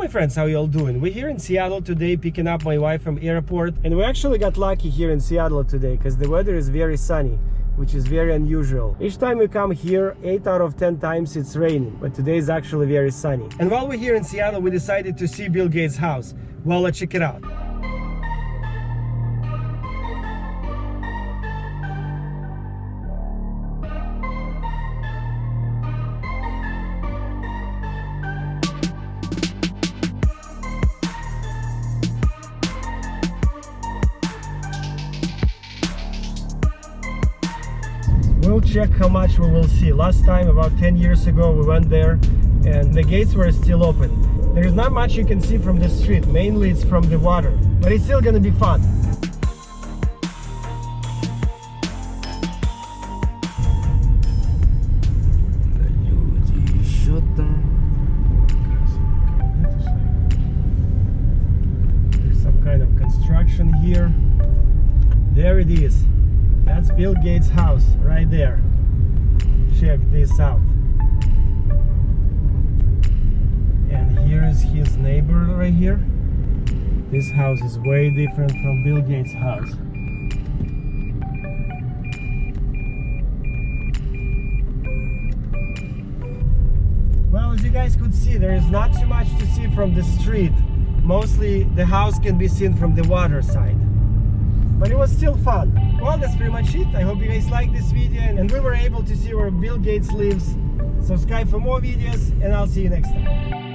my friends, how you all doing? We're here in Seattle today picking up my wife from airport, and we actually got lucky here in Seattle today because the weather is very sunny, which is very unusual. Each time we come here, 8 out of 10 times it's raining, but today is actually very sunny. And while we're here in Seattle, we decided to see Bill Gates' house. Well, let's check it out. We'll check how much we will see. Last time, about 10 years ago, we went there and the gates were still open. There is not much you can see from the street, mainly it's from the water, but it's still gonna be fun. There's some kind of construction here. There it is. That's Bill Gates' house right there. Check this out. And here is his neighbor right here. This house is way different from Bill Gates' house. Well, as you guys could see, there is not too much to see from the street. Mostly the house can be seen from the water side. But it was still fun. Well, that's pretty much it. I hope you guys liked this video and we were able to see where Bill Gates lives. Subscribe for more videos and I'll see you next time.